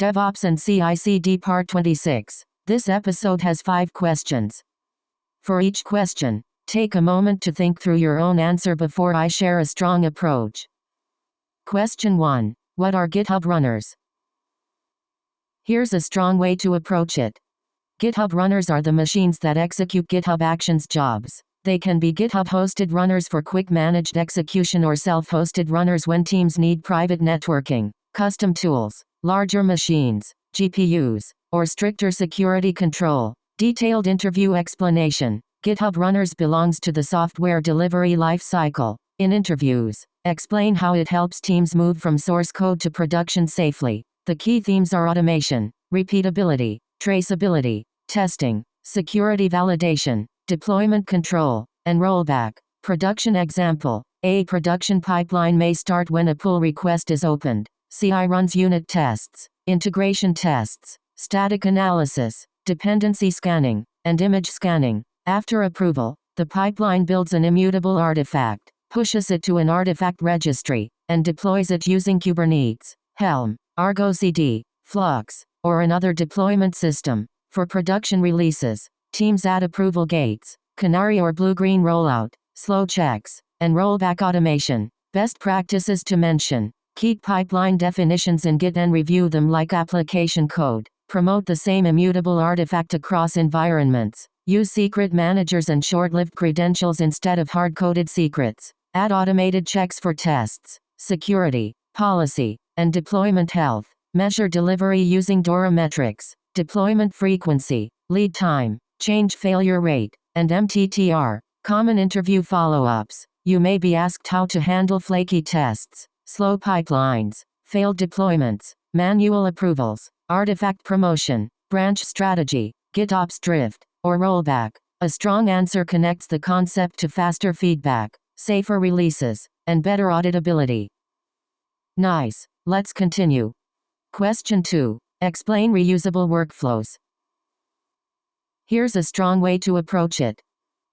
DevOps and CI-CD Part 26. This episode has 5 questions. For each question, take a moment to think through your own answer before I share a strong approach. Question 1. What are GitHub runners? Here's a strong way to approach it. GitHub runners are the machines that execute GitHub Actions jobs. They can be GitHub-hosted runners for quick managed execution or self-hosted runners when teams need private networking, custom tools, larger machines, GPUs, or stricter security control. Detailed interview explanation. GitHub runners belongs to the software delivery lifecycle. In interviews, explain how it helps teams move from source code to production safely. The key themes are automation, repeatability, traceability, testing, security validation, deployment control, and rollback. Production example. A production pipeline may start when a pull request is opened. CI runs unit tests, integration tests, static analysis, dependency scanning, and image scanning. After approval, the pipeline builds an immutable artifact, pushes it to an artifact registry, and deploys it using Kubernetes, Helm, Argo CD, Flux, or another deployment system. For production releases, teams add approval gates, canary or blue-green rollout, slow checks, and rollback automation. Best practices to mention. Keep pipeline definitions in Git and review them like application code. Promote the same immutable artifact across environments. Use secret managers and short-lived credentials instead of hard-coded secrets. Add automated checks for tests, security, policy, and deployment health. Measure delivery using DORA metrics, deployment frequency, lead time, change failure rate, and MTTR. Common interview follow-ups. You may be asked how to handle flaky tests, slow pipelines, failed deployments, manual approvals, artifact promotion, branch strategy, GitOps drift, or rollback. A strong answer connects the concept to faster feedback, safer releases, and better auditability. Nice. Let's continue. Question 2. Explain reusable workflows. Here's a strong way to approach it.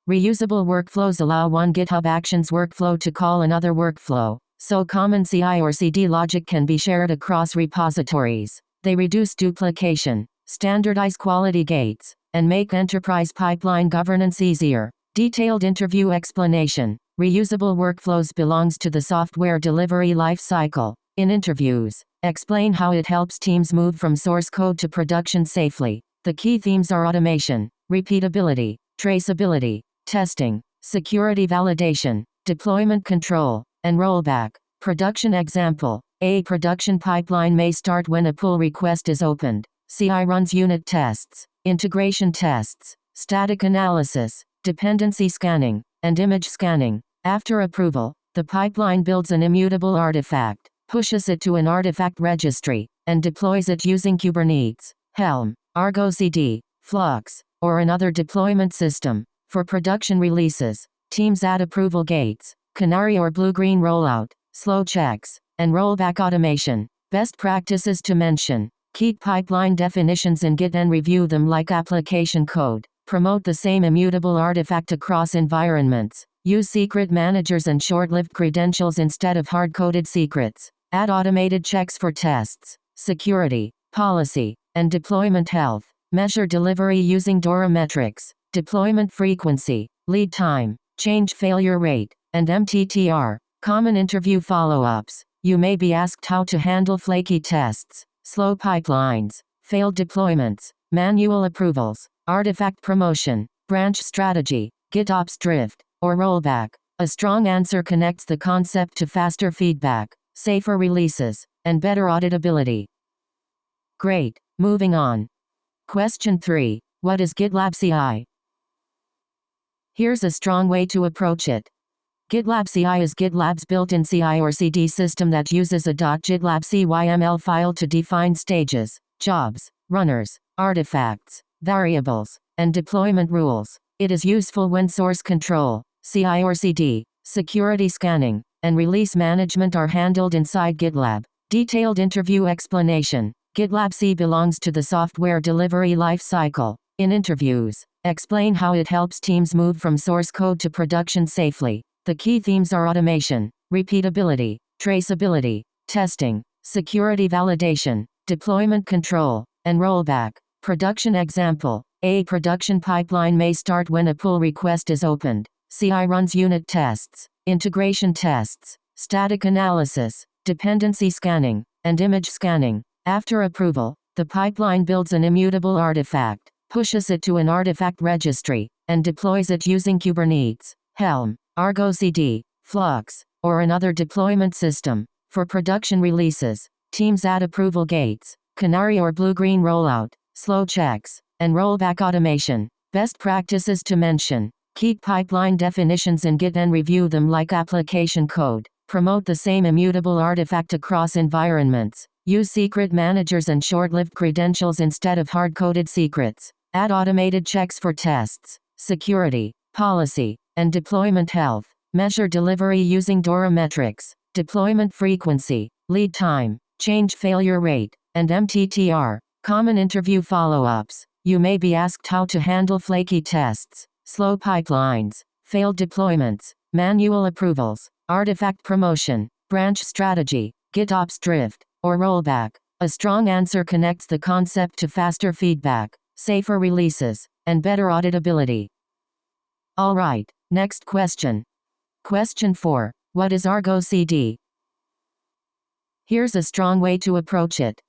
Reusable workflows allow one GitHub Actions workflow to call another workflow, so common CI or CD logic can be shared across repositories. They reduce duplication, standardize quality gates, and make enterprise pipeline governance easier. Detailed interview explanation. Reusable workflows belongs to the software delivery lifecycle. In interviews, explain how it helps teams move from source code to production safely. The key themes are automation, repeatability, traceability, testing, security validation, deployment control, and rollback. Production example. A production pipeline may start when a pull request is opened. CI runs unit tests, integration tests, static analysis, dependency scanning, and image scanning. After approval, the pipeline builds an immutable artifact, pushes it to an artifact registry, and deploys it using Kubernetes, Helm, Argo CD, Flux, or another deployment system. For production releases, teams add approval gates, canary or blue-green rollout, slow checks, and rollback automation. Best practices to mention. Keep pipeline definitions in Git and review them like application code. Promote the same immutable artifact across environments. Use secret managers and short-lived credentials instead of hard-coded secrets. Add automated checks for tests, security, policy, and deployment health. Measure delivery using DORA metrics, deployment frequency, lead time, change failure rate, and MTTR. Common interview follow-ups. You may be asked how to handle flaky tests, slow pipelines, failed deployments, manual approvals, artifact promotion, branch strategy, GitOps drift, or rollback. A strong answer connects the concept to faster feedback, safer releases, and better auditability. Great. Moving on. Question 3. What is GitLab CI? Here's a strong way to approach it. GitLab CI is GitLab's built-in CI or CD system that uses a .gitlab CYML file to define stages, jobs, runners, artifacts, variables, and deployment rules. It is useful when source control, CI or CD, security scanning, and release management are handled inside GitLab. Detailed interview explanation. GitLab CI belongs to the software delivery lifecycle. In interviews, explain how it helps teams move from source code to production safely. The key themes are automation, repeatability, traceability, testing, security validation, deployment control, and rollback. Production example. A production pipeline may start when a pull request is opened. CI runs unit tests, integration tests, static analysis, dependency scanning, and image scanning. After approval, the pipeline builds an immutable artifact, pushes it to an artifact registry, and deploys it using Kubernetes, Helm, Argo CD, Flux, or another deployment system. For production releases, teams add approval gates, canary or blue-green rollout, slow checks, and rollback automation. Best practices to mention. Keep pipeline definitions in Git and review them like application code. Promote the same immutable artifact across environments. Use secret managers and short-lived credentials instead of hard-coded secrets. Add automated checks for tests, security, policy, and deployment health. Measure delivery using DORA metrics, deployment frequency, lead time, change failure rate, and MTTR. Common interview follow-ups. You may be asked how to handle flaky tests, slow pipelines, failed deployments, manual approvals, artifact promotion, branch strategy, GitOps drift, or rollback. A strong answer connects the concept to faster feedback, safer releases, and better auditability. Alright, next question. Question 4. What is Argo CD? Here's a strong way to approach it.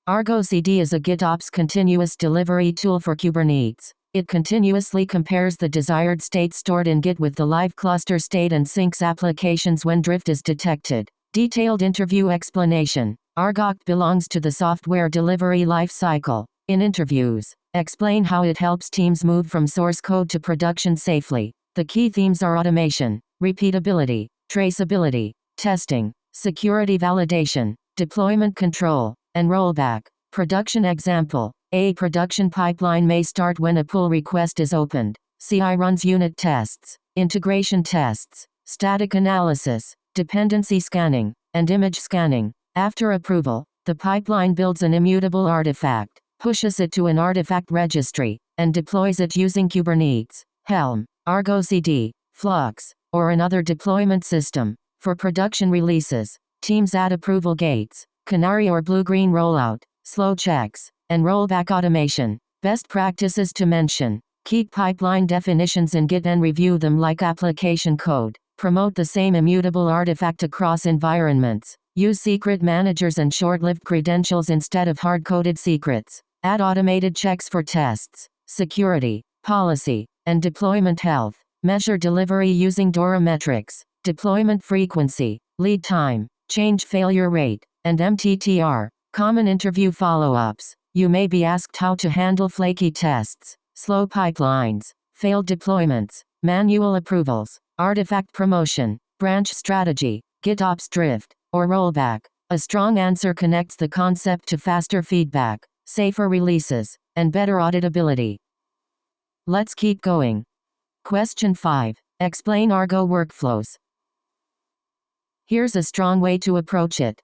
Argo CD is a GitOps continuous delivery tool for Kubernetes. It continuously compares the desired state stored in Git with the live cluster state and syncs applications when drift is detected. Detailed interview explanation. Argo belongs to the software delivery lifecycle. In interviews, explain how it helps teams move from source code to production safely. The key themes are automation, repeatability, traceability, testing, security validation, deployment control, and rollback. Production example. A production pipeline may start when a pull request is opened. CI runs unit tests, integration tests, static analysis, dependency scanning, and image scanning. After approval, the pipeline builds an immutable artifact, pushes it to an artifact registry, and deploys it using Kubernetes, Helm, Argo CD, Flux, or another deployment system. For production releases, teams add approval gates, canary or blue-green rollout, slow checks, and rollback automation. Best practices to mention. Keep pipeline definitions in Git and review them like application code. Promote the same immutable artifact across environments. Use secret managers and short-lived credentials instead of hard-coded secrets. Add automated checks for tests, security, policy, and deployment health. Measure delivery using DORA metrics, deployment frequency, lead time, change failure rate, and MTTR. Common interview follow-ups. You may be asked how to handle flaky tests, slow pipelines, failed deployments, manual approvals, artifact promotion, branch strategy, GitOps drift, or rollback. A strong answer connects the concept to faster feedback, safer releases, and better auditability. Let's keep going. Question 5. Explain Argo workflows. Here's a strong way to approach it.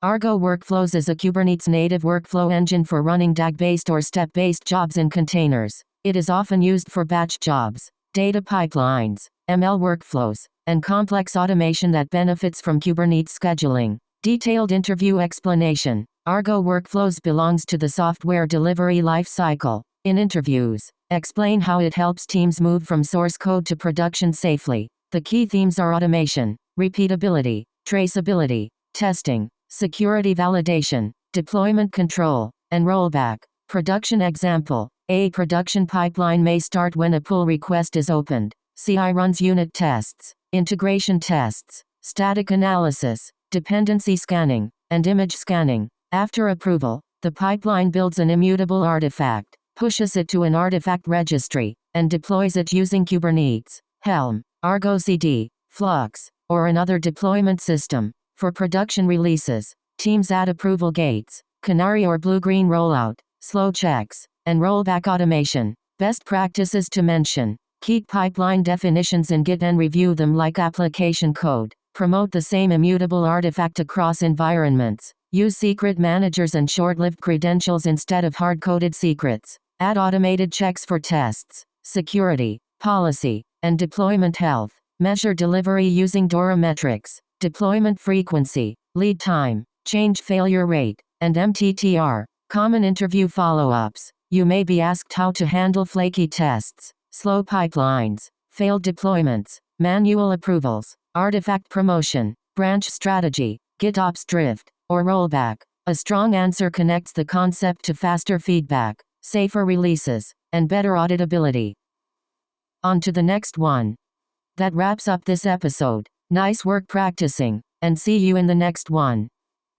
Argo Workflows is a Kubernetes native workflow engine for running DAG-based or step-based jobs in containers. It is often used for batch jobs, data pipelines, ML workflows, and complex automation that benefits from Kubernetes scheduling. Detailed interview explanation. Argo Workflows belongs to the software delivery lifecycle. In interviews, explain how it helps teams move from source code to production safely. The key themes are automation, repeatability, traceability, testing, security validation, deployment control, and rollback. Production example. A production pipeline may start when a pull request is opened. CI runs unit tests, integration tests, static analysis, dependency scanning, and image scanning. After approval, the pipeline builds an immutable artifact, pushes it to an artifact registry, and deploys it using Kubernetes, Helm, Argo CD, Flux, or another deployment system. For production releases, teams add approval gates, canary or blue-green rollout, slow checks, and rollback automation. Best practices to mention. Keep pipeline definitions in Git and review them like application code. Promote the same immutable artifact across environments. Use secret managers and short-lived credentials instead of hard-coded secrets. Add automated checks for tests, security, policy, and deployment health. Measure delivery using DORA metrics, deployment frequency, lead time, change failure rate, and MTTR, common interview follow-ups. You may be asked how to handle flaky tests, slow pipelines, failed deployments, manual approvals, artifact promotion, branch strategy, GitOps drift, or rollback. A strong answer connects the concept to faster feedback, safer releases, and better auditability. On to the next one. That wraps up this episode. Nice work practicing, and see you in the next one.